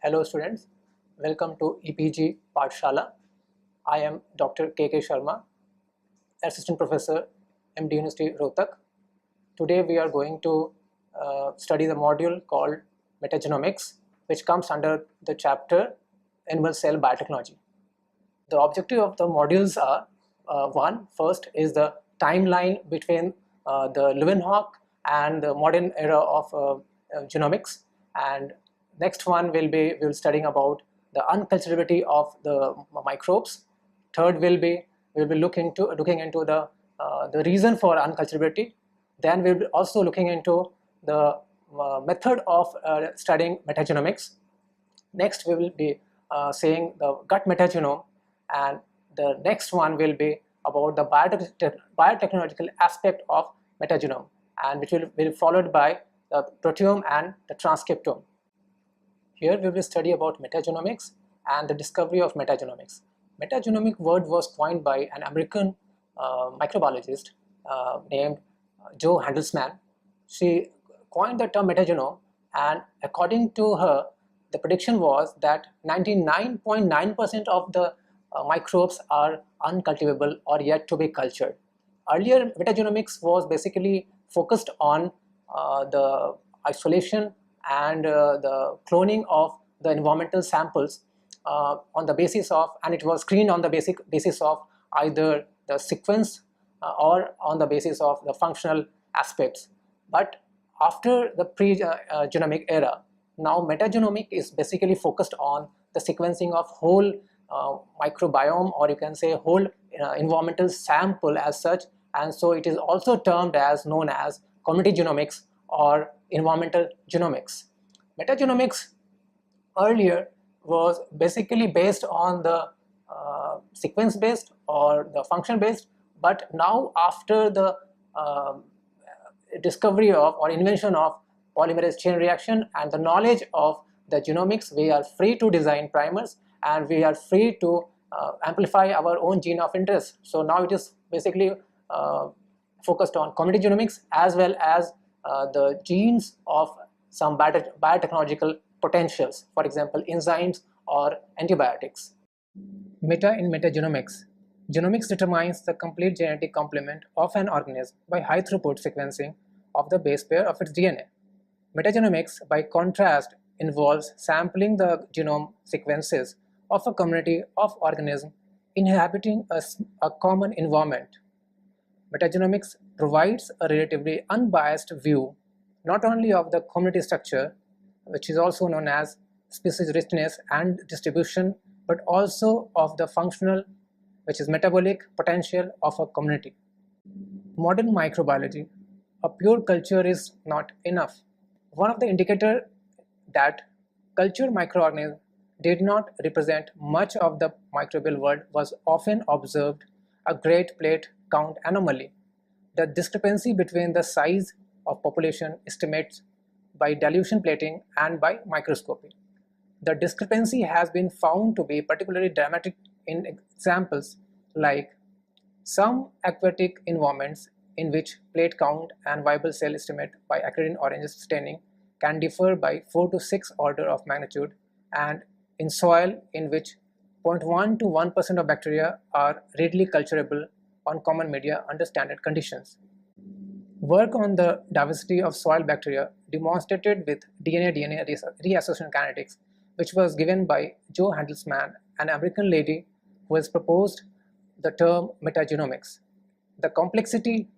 Hello students, welcome to EPG Pathshala. I am Dr. K.K. Sharma, Assistant Professor, MD University Rohtak. Today we are going to study the module called Metagenomics, which comes under the chapter Animal Cell Biotechnology. The objective of the modules are first is the timeline between the Leeuwenhoek and the modern era of genomics, and next one will be studying about the unculturability of the microbes. Third we'll be looking into the reason for unculturability. Then we'll be also looking into the method of studying metagenomics. Next we will be saying the gut metagenome, and the next one will be about the biotechnological aspect of metagenome, and which will be followed by the proteome and the transcriptome. Here we will study about metagenomics and the discovery of metagenomics. Metagenomic word was coined by an American microbiologist named Jo Handelsman. She coined the term metagenome, and according to her, the prediction was that 99.9% of the microbes are uncultivable or yet to be cultured. Earlier, metagenomics was basically focused on the isolation and the cloning of the environmental samples on the basis of, and it was screened on the basis of either the sequence or on the basis of the functional aspects. But after the pre-genomic era, now metagenomic is basically focused on the sequencing of whole microbiome, or you can say whole environmental sample as such, and so it is also termed as known as community genomics or environmental genomics. Metagenomics earlier was basically based on the sequence based or the function based, but now after the discovery of or invention of polymerase chain reaction and the knowledge of the genomics, we are free to design primers and we are free to amplify our own gene of interest. So now it is basically focused on community genomics as well as the genes of some biotechnological potentials, for example enzymes or antibiotics. Meta in metagenomics. Genomics determines the complete genetic complement of an organism by high throughput sequencing of the base pair of its DNA. Metagenomics, by contrast, involves sampling the genome sequences of a community of organisms inhabiting a common environment. Metagenomics provides a relatively unbiased view not only of the community structure, which is also known as species richness and distribution, but also of the functional, which is metabolic potential of a community. Modern microbiology, a pure culture is not enough. One of the indicators that cultured microorganisms did not represent much of the microbial world was often observed a great plate count anomaly, the discrepancy between the size of population estimates by dilution plating and by microscopy. The discrepancy has been found to be particularly dramatic in examples like some aquatic environments in which plate count and viable cell estimate by acridine orange staining can differ by 4 to 6 order of magnitude, and in soil in which 0.1 to 1% of bacteria are readily culturable on common media under standard conditions. Work on the diversity of soil bacteria demonstrated with DNA-DNA reassociation kinetics, which was given by Jo Handelsman, an American lady who has proposed the term metagenomics. The complexity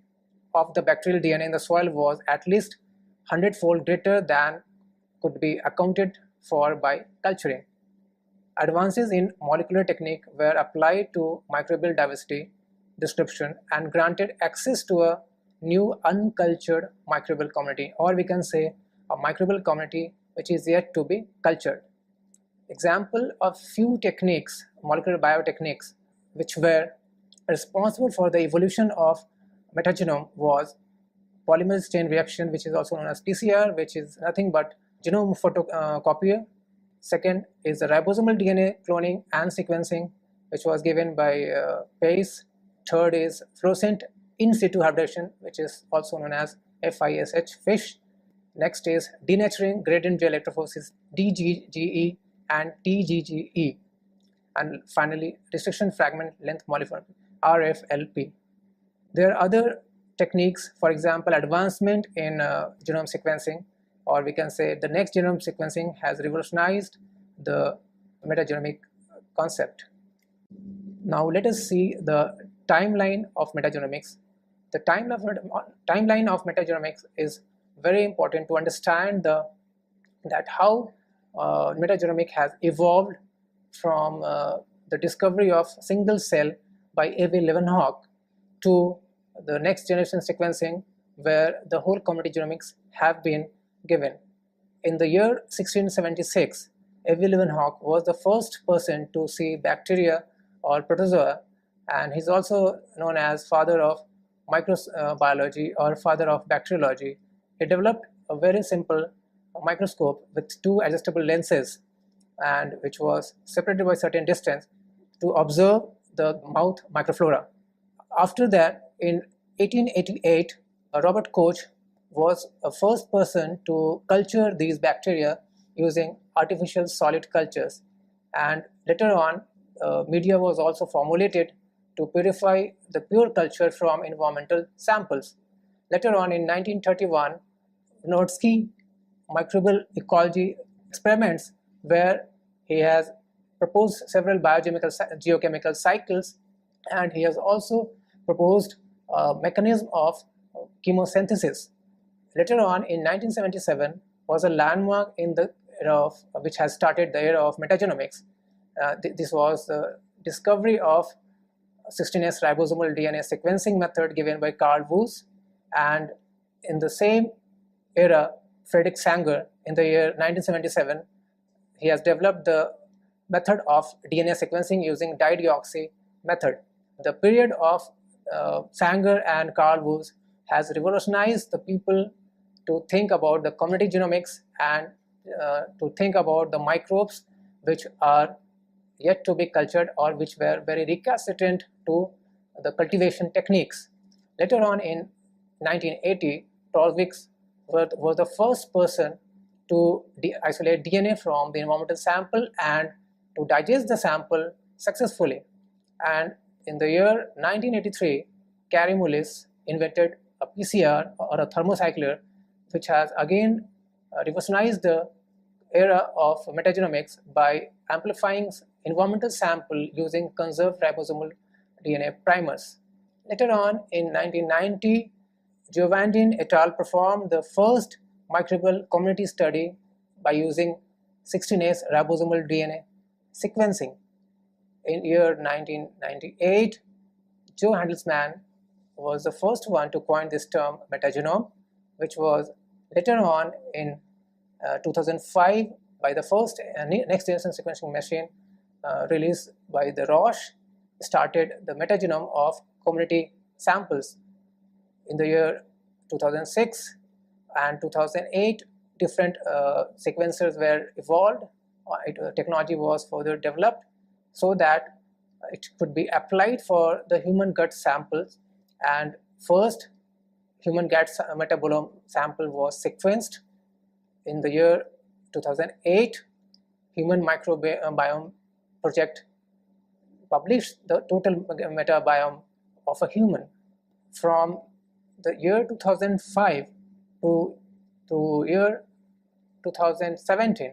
of the bacterial DNA in the soil was at least 100-fold greater than could be accounted for by culturing. Advances in molecular technique were applied to microbial diversity description and granted access to a new uncultured microbial community, or we can say a microbial community which is yet to be cultured. Example of few techniques, molecular biotechniques, which were responsible for the evolution of metagenome was polymerase chain reaction, which is also known as PCR, which is nothing but genome photocopier. Second is the ribosomal DNA cloning and sequencing, which was given by Pace. Third is fluorescent in situ hybridization, which is also known as FISH, FISH. Next is denaturing gradient gel electrophoresis, DGGE, and TGGE, and finally restriction fragment length morpholopy, RFLP. There are other techniques, for example, advancement in genome sequencing, or we can say the next genome sequencing has revolutionized the metagenomic concept. Now let us see the timeline of metagenomics. The timeline of metagenomics is very important to understand that how metagenomic has evolved from the discovery of single cell by A.V. Leeuwenhoek to the next generation sequencing, where the whole community genomics have been given. In the year 1676, A.V. Leeuwenhoek was the first person to see bacteria or protozoa, and he's also known as father of microbiology or father of bacteriology. He developed a very simple microscope with two adjustable lenses, and which was separated by certain distance to observe the mouth microflora. After that, in 1888, Robert Koch was the first person to culture these bacteria using artificial solid cultures, and later on media was also formulated to purify the pure culture from environmental samples. Later on in 1931, Norsky microbial ecology experiments, where he has proposed several geochemical cycles, and he has also proposed a mechanism of chemosynthesis. Later on in 1977 was a landmark in the era of, which has started the era of metagenomics. This was the discovery of 16S ribosomal DNA sequencing method given by Carl Woese, and in the same era, Frederick Sanger, in the year 1977, he has developed the method of DNA sequencing using dideoxy method. The period of Sanger and Carl Woese has revolutionized the people to think about the community genomics and to think about the microbes which are yet to be cultured or which were very recalcitrant to the cultivation techniques. Later on in 1980, Torvix was the first person to isolate DNA from the environmental sample and to digest the sample successfully. And in the year 1983, Kary Mullis invented a PCR or a thermocycler, which has again revolutionized the era of metagenomics by amplifying environmental sample using conserved ribosomal DNA primers. Later on in 1990, Giovandin et al. Performed the first microbial community study by using 16S ribosomal DNA sequencing. In year 1998, Joe Handelsman was the first one to coin this term metagenome, which was later on in 2005 by the first next generation sequencing machine released by the Roche, started the metagenome of community samples. In the year 2006 and 2008, different sequencers were evolved. Technology was further developed so that it could be applied for the human gut samples, and first human gut metabolome sample was sequenced. In the year 2008, Human Microbiome Project published the total metabiome of a human. From the year 2005 to year 2017,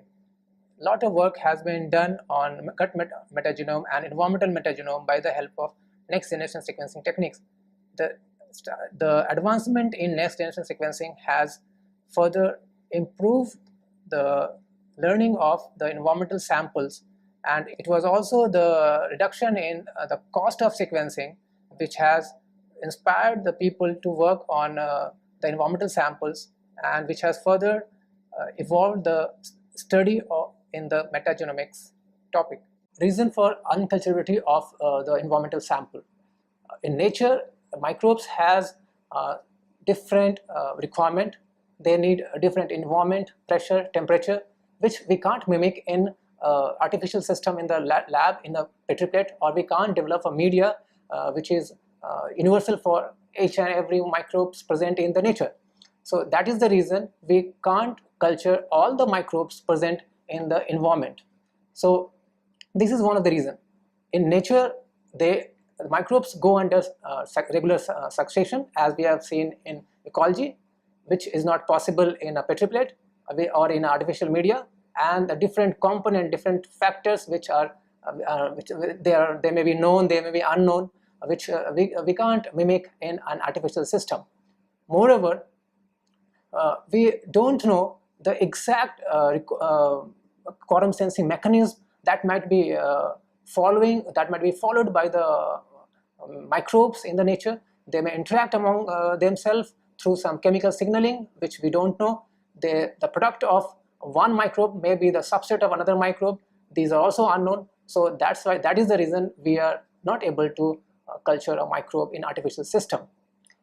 a lot of work has been done on gut metagenome and environmental metagenome by the help of next generation sequencing techniques. The advancement in next generation sequencing has further improved the learning of the environmental samples, and it was also the reduction in the cost of sequencing which has inspired the people to work on the environmental samples, and which has further evolved the study in the metagenomics topic. Reason for unculturability of the environmental sample. In nature, microbes has different requirement. They need a different environment, pressure, temperature, which we can't mimic in artificial system in the lab in a petri plate, or we can't develop a media which is universal for each and every microbes present in the nature. So that is the reason we can't culture all the microbes present in the environment. So this is one of the reasons. In nature, microbes go under regular succession, as we have seen in ecology, which is not possible in a petri plate or in artificial media, and the different component, different factors which are they may be known, they may be unknown, which we can't mimic in an artificial system. Moreover, we don't know the exact quorum sensing mechanism that might be followed by the microbes in the nature. They may interact among themselves through some chemical signaling, which we don't know. The product of one microbe may be the subset of another microbe. These are also unknown. So that is the reason we are not able to culture a microbe in artificial system.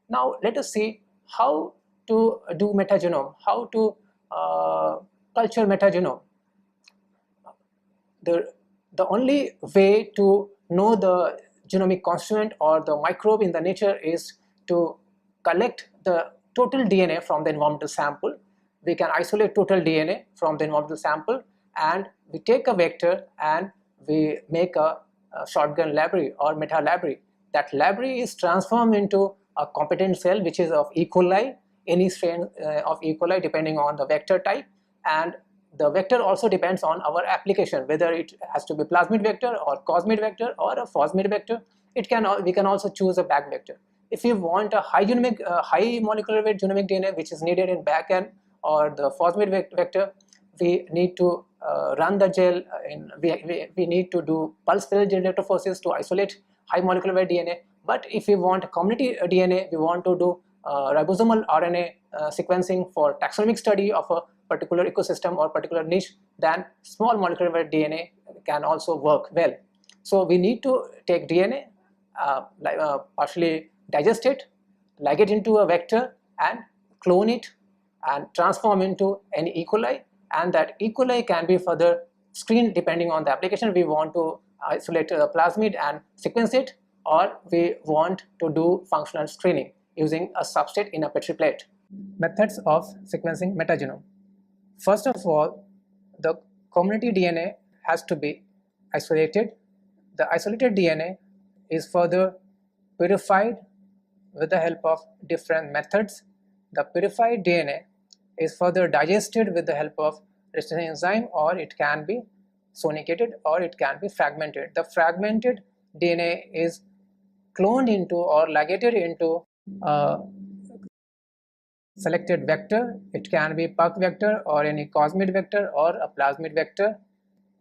Now let us see how to do metagenome, how to culture metagenome. The only way to know the genomic constituent or the microbe in the nature is to collect the total DNA from the environmental sample. We can isolate total DNA from the environmental sample, and we take a vector and we make a shotgun library or meta library. That library is transformed into a competent cell which is of E. coli, any strain of E. coli depending on the vector type, and the vector also depends on our application, whether it has to be plasmid vector or cosmid vector or a phosmid vector. We can also choose a back vector. If you want a high molecular weight genomic DNA which is needed in back end or the phosmid vector, we need to run the gel we need to do pulse fill gel electrophoresis to isolate high molecular weight DNA. But if we want community DNA, we want to do ribosomal RNA sequencing for taxonomic study of a particular ecosystem or particular niche, then small molecular weight DNA can also work well. So we need to take DNA, partially digest it, ligate into a vector and clone it and transform into an E. coli, and that E. coli can be further screened depending on the application. We want to isolate the plasmid and sequence it, or we want to do functional screening using a substrate in a petri plate. Methods of sequencing metagenome. First of all, the community DNA has to be isolated. The isolated DNA is further purified with the help of different methods. The purified DNA is further digested with the help of restriction enzyme, or it can be sonicated, or it can be fragmented. The fragmented DNA is cloned into or ligated into a selected vector. It can be puck vector or any cosmid vector or a plasmid vector.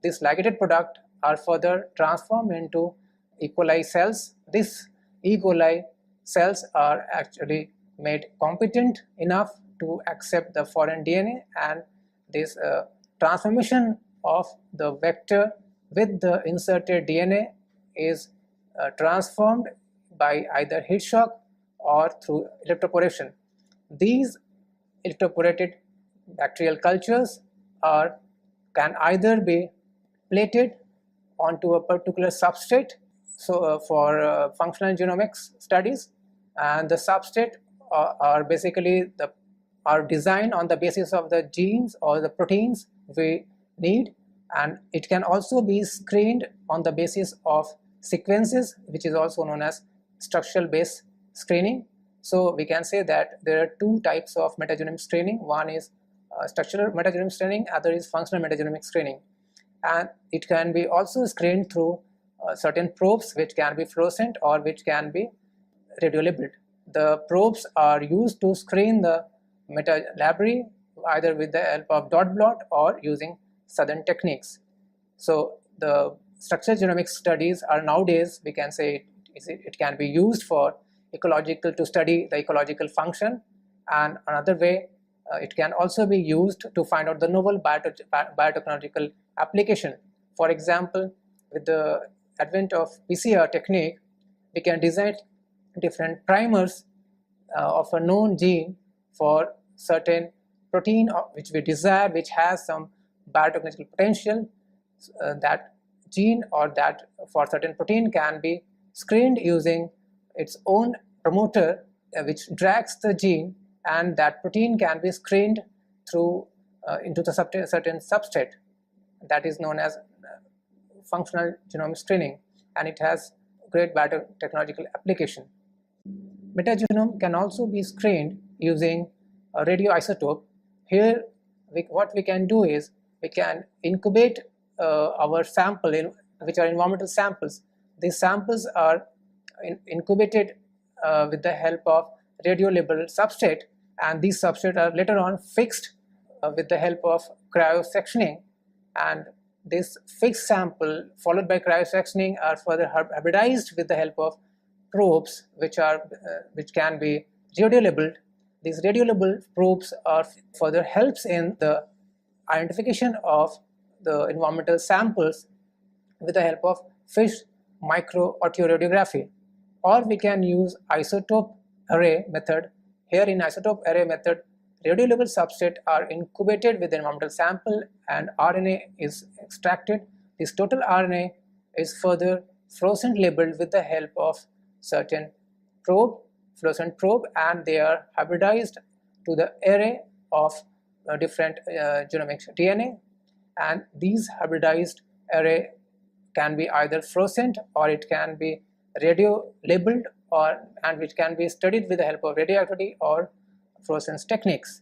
This ligated product are further transformed into E. coli cells. These E. coli cells are actually made competent enough to accept the foreign DNA, and this transformation of the vector with the inserted DNA is transformed by either heat shock or through electroporation. These electroporated bacterial cultures can either be plated onto a particular substrate, so for functional genomics studies, and the substrate are basically are designed on the basis of the genes or the proteins we need, and it can also be screened on the basis of sequences, which is also known as structural based screening. So we can say that there are two types of metagenomic screening. One is structural metagenomic screening, other is functional metagenomic screening, and it can be also screened through certain probes which can be fluorescent or which can be radiolabeled. The probes are used to screen the meta library either with the help of dot blot or using Southern techniques. So the structural genomics studies are nowadays, we can say it can be used for ecological, to study the ecological function, and another way it can also be used to find out the novel biotechnological application. For example, with the advent of PCR technique, we can design different primers of a known gene for certain protein which we desire, which has some biotechnological potential. That gene or that for certain protein can be screened using its own promoter which drags the gene, and that protein can be screened through into the certain substrate that is known as functional genomic screening, and it has great biotechnological application. Metagenome can also be screened using a radioisotope. Here, what we can do is we can incubate our sample, which are environmental samples. These samples are incubated with the help of radio-labeled substrate, and these substrates are later on fixed with the help of cryosectioning, and this fixed sample followed by cryosectioning are further hybridized with the help of probes which can be radio-labeled. These radio-labeled probes are further helps in the identification of the environmental samples with the help of FISH microarterioradiography. Or we can use isotope array method. Here in isotope array method, radio-labeled substrate are incubated with the environmental sample and RNA is extracted. This total RNA is further fluorescent labeled with the help of certain fluorescent probe, and they are hybridized to the array of different genomic DNA, and these hybridized array can be either fluorescent or it can be radio labeled, and which can be studied with the help of radioactivity or fluorescence techniques.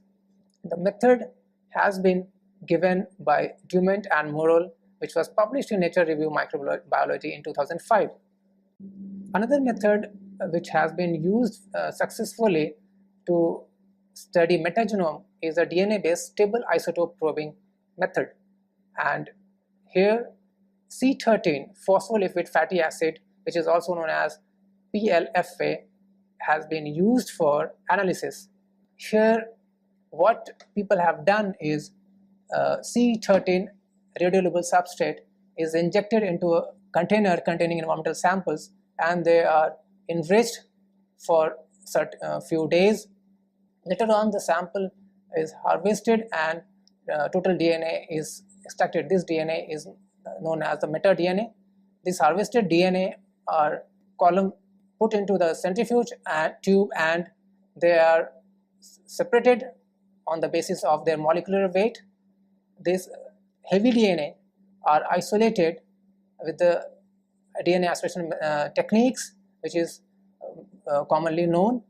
The method has been given by Dumont and Morrell, which was published in Nature Review Microbiology in 2005. Another method which has been used successfully to study metagenome is a DNA-based stable isotope probing method. And here C13 phospholipid fatty acid, which is also known as PLFA, has been used for analysis. Here what people have done is C13 radiolabeled substrate is injected into a container containing environmental samples, and they are enriched for a few days. Later on, the sample is harvested and total DNA is extracted. This DNA is known as the metadNA. This harvested DNA are put into the centrifuge tube, and they are separated on the basis of their molecular weight. This heavy DNA are isolated with the DNA aspiration techniques, which is commonly known.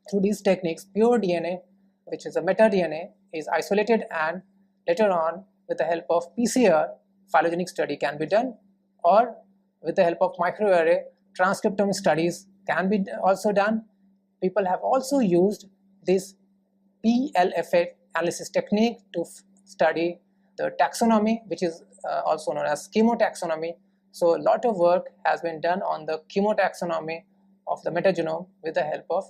Through these techniques, pure DNA, which is a metadNA, is isolated, and later on with the help of PCR phylogenetic study can be done, or with the help of microarray transcriptome studies can be also done. People have also used this PLFA analysis technique to study the taxonomy, which is also known as chemotaxonomy. So a lot of work has been done on the chemotaxonomy of the metagenome with the help of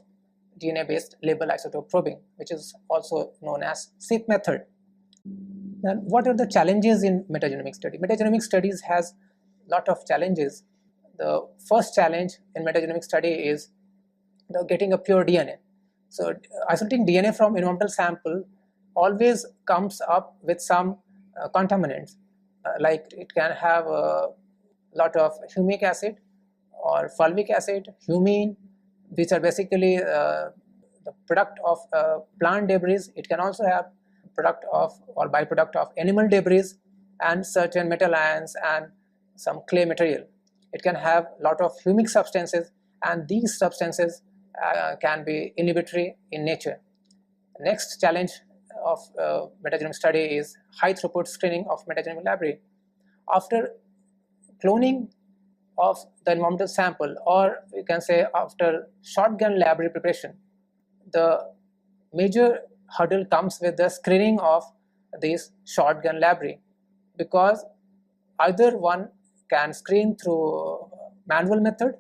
DNA-based label isotope probing, which is also known as Cytix method. Now, what are the challenges in metagenomic study? Metagenomic studies has a lot of challenges. The first challenge in metagenomic study is getting a pure DNA. So isolating DNA from environmental sample always comes up with some contaminants, like it can have a lot of humic acid or fulvic acid, humine, which are basically the product of plant debris. It can also have product of or byproduct of animal debris and certain metal ions and some clay material. It can have a lot of humic substances, and these substances can be inhibitory in nature. Next challenge of metagenomic study is high throughput screening of metagenomic library. After cloning of the environmental sample, or you can say after shotgun library preparation, the major hurdle comes with the screening of this shotgun library, because either one can screen through manual method,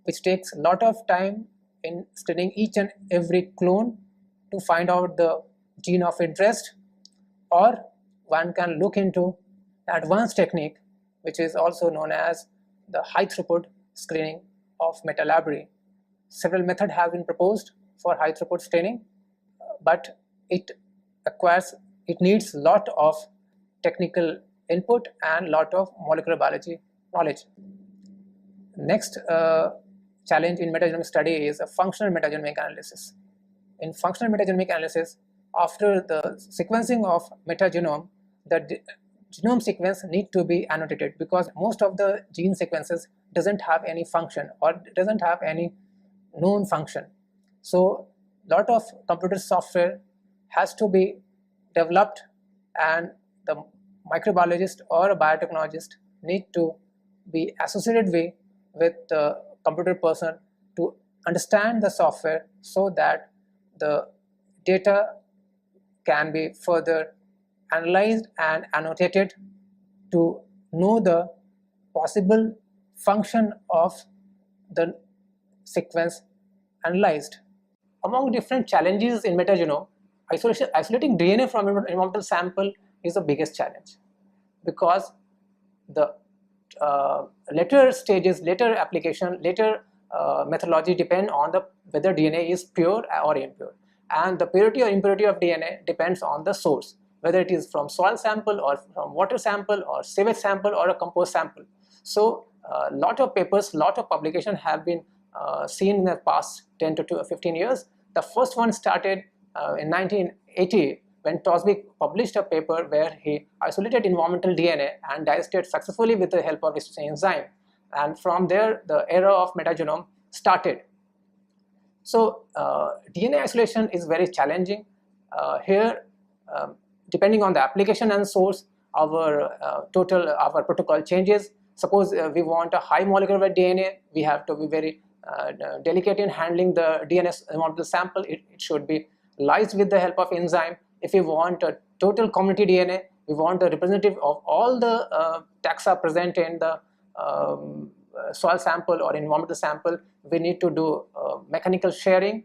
which takes a lot of time in screening each and every clone to find out the gene of interest, or one can look into advanced technique, which is also known as the high throughput screening of meta library. Several methods have been proposed for high throughput screening, but it needs a lot of technical input and lot of molecular biology knowledge. Next challenge in metagenomic study is a functional metagenomic analysis. In functional metagenomic analysis, after the sequencing of metagenome, the genome sequence need to be annotated, because most of the gene sequences doesn't have any function or doesn't have any known function. So lot of computer software has to be developed, and the microbiologist or a biotechnologist need to be associated with the computer person to understand the software, so that the data can be further analyzed and annotated to know the possible function of the sequence analyzed. Among different challenges in metagenome, isolating DNA from environmental sample is the biggest challenge, because the later stages, later application, later methodology depend on whether DNA is pure or impure, and the purity or impurity of DNA depends on the source, whether it is from soil sample or from water sample or sewage sample or a compost sample. So a lot of papers, lot of publications have been seen in the past 10 to 15 years. The first one started in 1980 when Tosby published a paper where he isolated environmental DNA and digested successfully with the help of this enzyme, and from there the era of metagenome started. So DNA isolation is very challenging. Here, depending on the application and source, our protocol changes. Suppose we want a high molecular weight DNA, we have to be very delicate in handling the DNA environmental sample. It should be lysed with the help of enzyme. If we want a total community DNA, we want a representative of all the taxa present in the soil sample or environmental sample, we need to do mechanical sharing,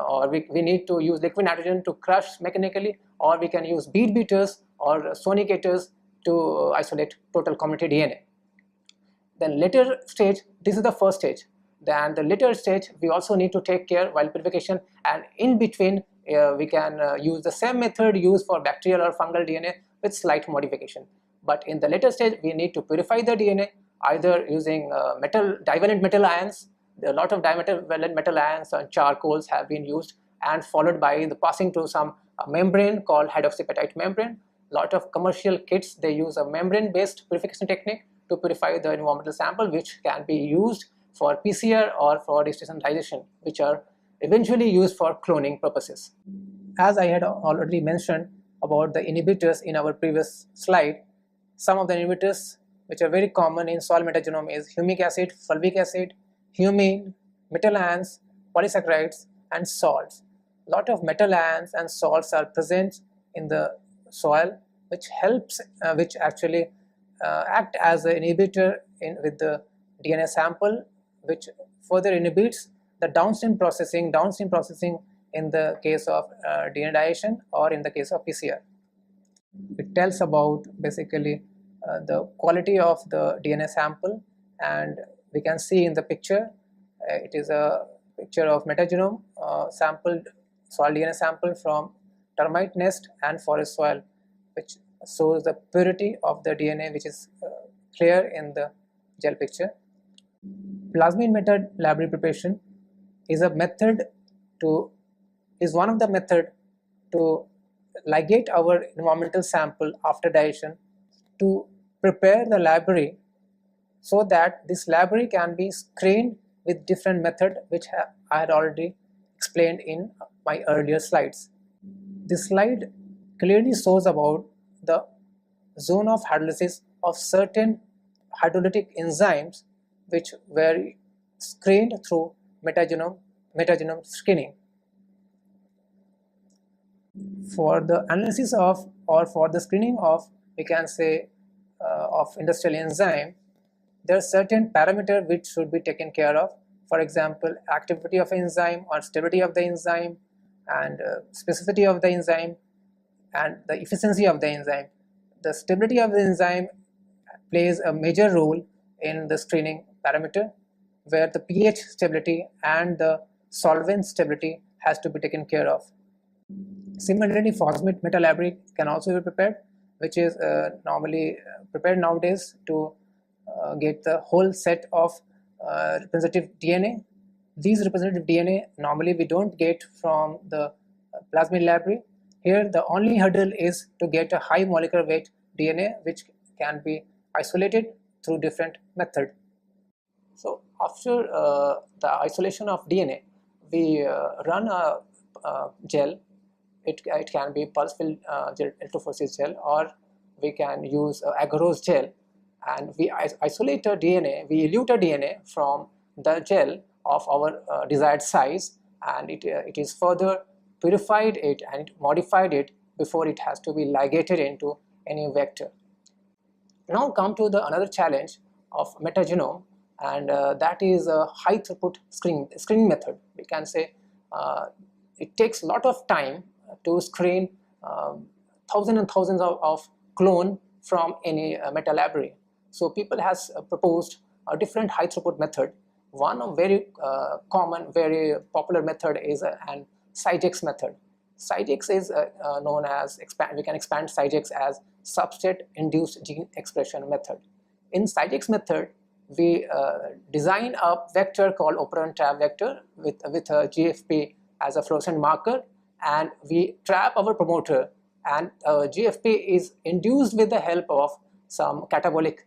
or we need to use liquid nitrogen to crush mechanically, or we can use bead beaters or sonicators to isolate total community DNA. Then later stage, this is the first stage. Then the later stage, we also need to take care while purification, and in between we can use the same method used for bacterial or fungal DNA with slight modification. But in the later stage, we need to purify the DNA either using divalent metal ions. A lot of divalent metal ions and charcoals have been used, and followed by the passing to some membrane called hydroxyapatite membrane. A lot of commercial kits, they use a membrane based purification technique to purify the environmental sample, which can be used for PCR or for registration digestion, which are eventually used for cloning purposes. As I had already mentioned about the inhibitors in our previous slide, some of the inhibitors which are very common in soil metagenome is humic acid, fulvic acid, humine, metal ions, polysaccharides, and salts. A lot of metal ions and salts are present in the soil, which actually act as an inhibitor with the DNA sample, which further inhibits the downstream processing in the case of DNA digestion or in the case of PCR. It tells about basically the quality of the DNA sample, and we can see in the picture, it is a picture of metagenome sampled soil DNA sample from termite nest and forest soil, which shows the purity of the DNA, which is clear in the gel picture. Plasmid method library preparation is one of the method to ligate our environmental sample after digestion to prepare the library, so that this library can be screened with different method, which I had already explained in my earlier slides. This slide clearly shows about the zone of hydrolysis of certain hydrolytic enzymes which were screened through metagenome screening. For the analysis of, or for the screening of, we can say of industrial enzyme, there are certain parameters which should be taken care of. For example, activity of enzyme or stability of the enzyme, and specificity of the enzyme, and the efficiency of the enzyme. The stability of the enzyme plays a major role in the screening parameter, where the pH stability and the solvent stability has to be taken care of. Similarly, Plasmid meta library can also be prepared, which is normally prepared nowadays to get the whole set of representative DNA. These representative DNA normally we don't get from the Plasmid library. Here the only hurdle is to get a high molecular weight DNA, which can be isolated through different methods. So after the isolation of DNA, we run a gel. It can be pulse field gel, electrophoresis gel, or we can use agarose gel, and we isolate the DNA, we elute the DNA from the gel of our desired size, and it is further purified it and modified it before it has to be ligated into any vector. Now come to the another challenge of metagenome, and that is a high throughput screening method. We can say it takes a lot of time to screen thousands and thousands of clone from any meta library. So people has proposed a different high throughput method. One very common, very popular method is an Cytix method. Cytix is known as, we can expand Cytix as substrate induced gene expression method. In Cytix method, we design a vector called operand trap vector with a GFP as a fluorescent marker, and we trap our promoter, and GFP is induced with the help of some catabolic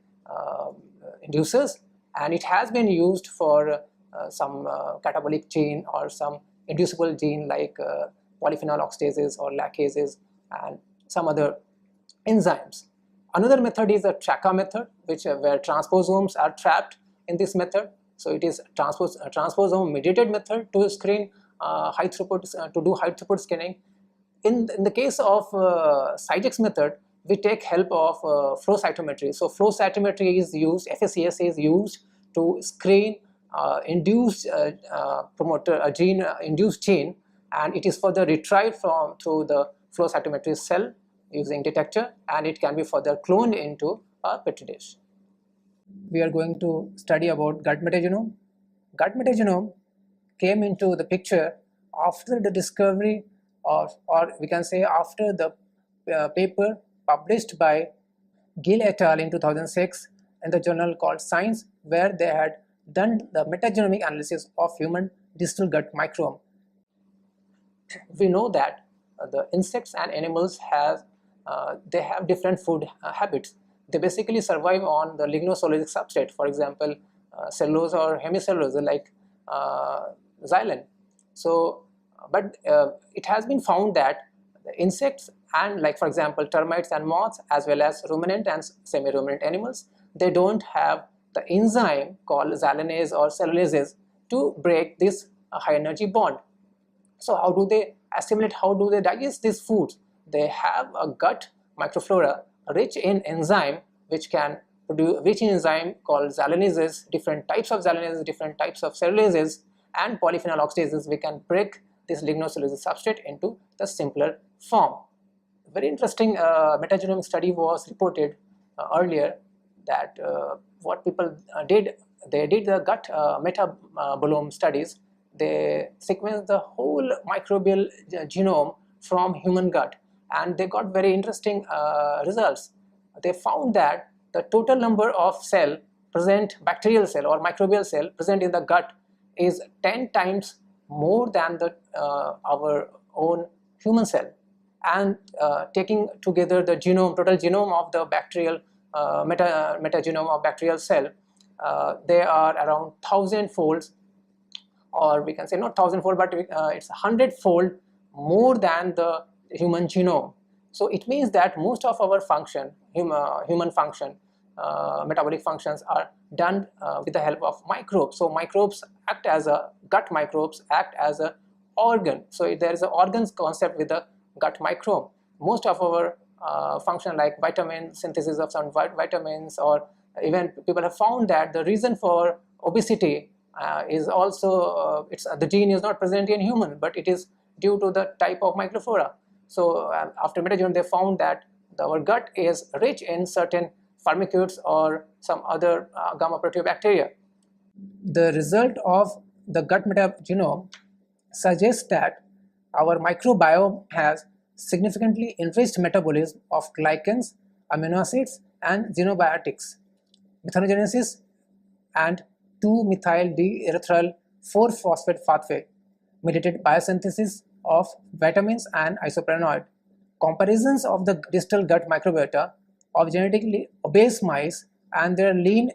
inducers, and it has been used for some catabolic gene or some inducible gene like polyphenol oxidases or lacases and some other enzymes. Another method is the Chaka method, where transposomes are trapped in this method. So it is transposome mediated method to screen high throughput, to do high throughput scanning. In the case of Cytix method, we take help of flow cytometry. So flow cytometry is used, FACS is used to screen induced promoter gene, induced gene, and it is further retrieved through the flow cytometry cell using detector, and it can be further cloned into a petri dish. We are going to study about gut metagenome. Gut metagenome came into the picture after the discovery of, or we can say after the paper published by Gill et al. In 2006 in the journal called Science, where they had done the metagenomic analysis of human distal gut microbe. We know that the insects and animals have different food habits. They basically survive on the lignocellulosic substrate, for example, cellulose or hemicellulose like xylem. So, but it has been found that the insects and, like for example, termites and moths, as well as ruminant and semi-ruminant animals, they don't have the enzyme called xylanase or cellulases to break this high energy bond. So how do they assimilate, how do they digest these foods? They have a gut microflora rich in enzyme which can produce, rich in enzyme called xylanases, different types of xylanases, different types of cellulases, and polyphenol oxidases. We can break this lignocellulosic substrate into the simpler form. Very interesting metagenomic study was reported earlier, that what people did, they did the gut metabolome studies. They sequenced the whole microbial genome from human gut, and they got very interesting results. They found that the total number of cell present, bacterial cell or microbial cell present in the gut is 10 times more than the our own human cell. And taking together the genome, total genome of the bacterial metagenome of bacterial cell, they are around 1,000-fold, or we can say not 1,000-fold, but it's 100-fold more than the human genome. So it means that most of our function, human function, metabolic functions are done with the help of microbes. So microbes act as gut microbes act as a organ. So there is an organs concept with the gut microbe. Most of our function, like vitamin synthesis of some vitamins, or even people have found that the reason for obesity is also the gene is not present in human, but it is due to the type of microflora. So after metagenome, they found that our gut is rich in certain firmicutes or some other gamma proteobacteria. The result of the gut metagenome suggests that our microbiome has significantly enriched metabolism of glycans, amino acids, and xenobiotics, methanogenesis, and 2-methyl-D-erythral 4-phosphate pathway, mediated biosynthesis of vitamins and isoprenoid. Comparisons of the distal gut microbiota of genetically obese mice and their lean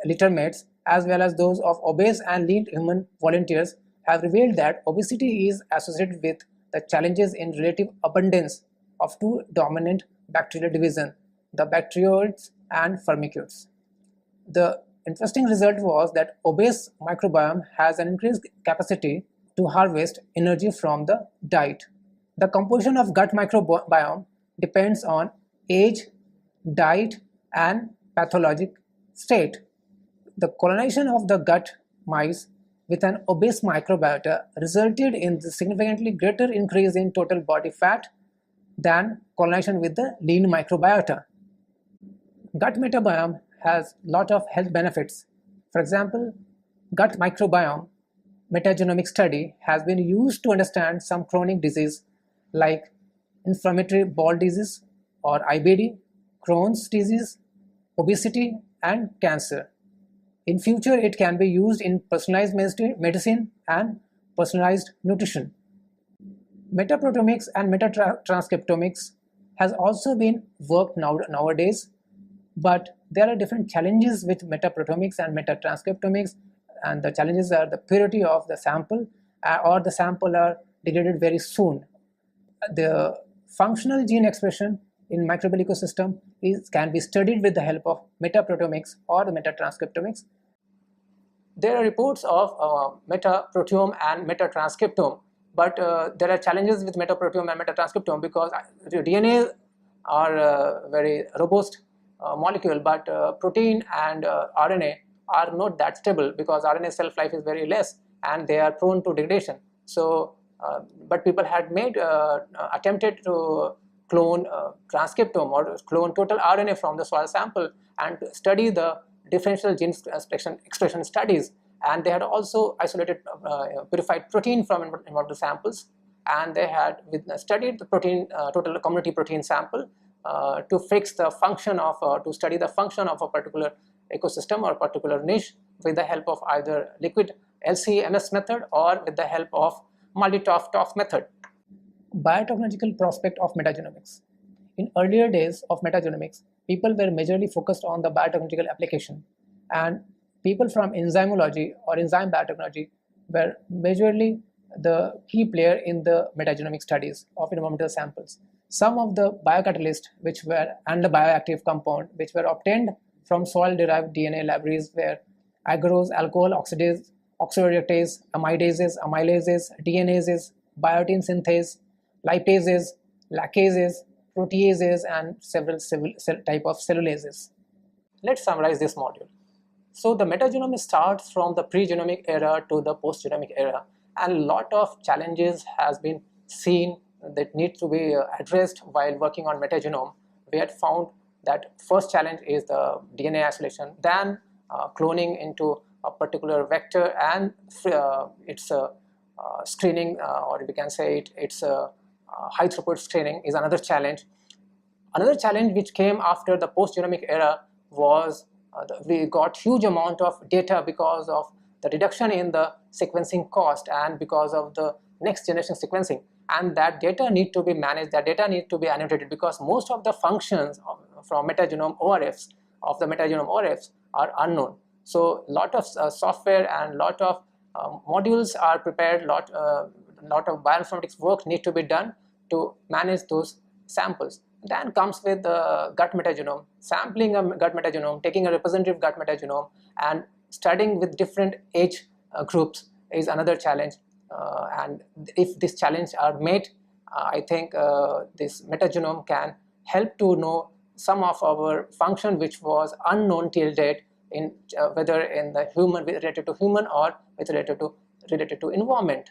littermates, as well as those of obese and lean human volunteers, have revealed that obesity is associated with the challenges in relative abundance of two dominant bacterial divisions, the bacteroids and firmicutes. The interesting result was that obese microbiome has an increased capacity to harvest energy from the diet. The composition of gut microbiome depends on age, diet, and pathologic state. The colonization of the gut mice with an obese microbiota resulted in the significantly greater increase in total body fat than colonization with the lean microbiota. Gut microbiome has a lot of health benefits. For example, gut microbiome metagenomic study has been used to understand some chronic disease like inflammatory bowel disease or IBD, Crohn's disease, obesity, and cancer. In future, it can be used in personalized medicine and personalized nutrition. Metaproteomics and metatranscriptomics has also been worked nowadays, but there are different challenges with metaproteomics and metatranscriptomics, and the challenges are the purity of the sample or the sample are degraded very soon. The functional gene expression in microbial ecosystem can be studied with the help of metaproteomics or the metatranscriptomics. There are reports of metaproteome and metatranscriptome, but there are challenges with metaproteome and metatranscriptome because the DNA are very robust molecule, but protein and RNA are not that stable because RNA shelf life is very less and they are prone to degradation. So, but people had attempted to clone transcriptome or clone total RNA from the soil sample and study the differential gene expression studies, and they had also isolated purified protein from involved samples, and they had studied the protein total community protein sample to fix the function of to study the function of a particular ecosystem or particular niche with the help of either liquid LC-MS method or with the help of multi-TOF method. Biotechnological prospect of metagenomics. In earlier days of metagenomics, people were majorly focused on the biotechnological application, and people from enzymology or enzyme biotechnology were majorly the key player in the metagenomic studies of environmental samples. Some of the biocatalysts and the bioactive compound which were obtained from soil-derived DNA libraries were agarose, alcohol oxidase, oxidoreductase, amidases, amylases, DNases, biotin synthase, lipases, lacases, proteases, and several type of cellulases. Let's summarize this module. So the metagenome starts from the pre-genomic era to the post-genomic era, and a lot of challenges has been seen that need to be addressed while working on metagenome. We had found that first challenge is the DNA isolation, then cloning into a particular vector and its screening, or we can say it's high throughput screening is another challenge. Another challenge which came after the post-genomic era was we got huge amount of data because of the reduction in the sequencing cost and because of the next generation sequencing, and that data need to be managed, that data need to be annotated because most of the functions from metagenome ORFs are unknown. So a lot of software and lot of modules are prepared, lot of bioinformatics work need to be done to manage those samples. Then comes with the gut metagenome, sampling a gut metagenome, taking a representative gut metagenome and studying with different age groups is another challenge. And if this challenge are met, I think this metagenome can help to know some of our function which was unknown till date, in whether in the human related to human or with related to environment.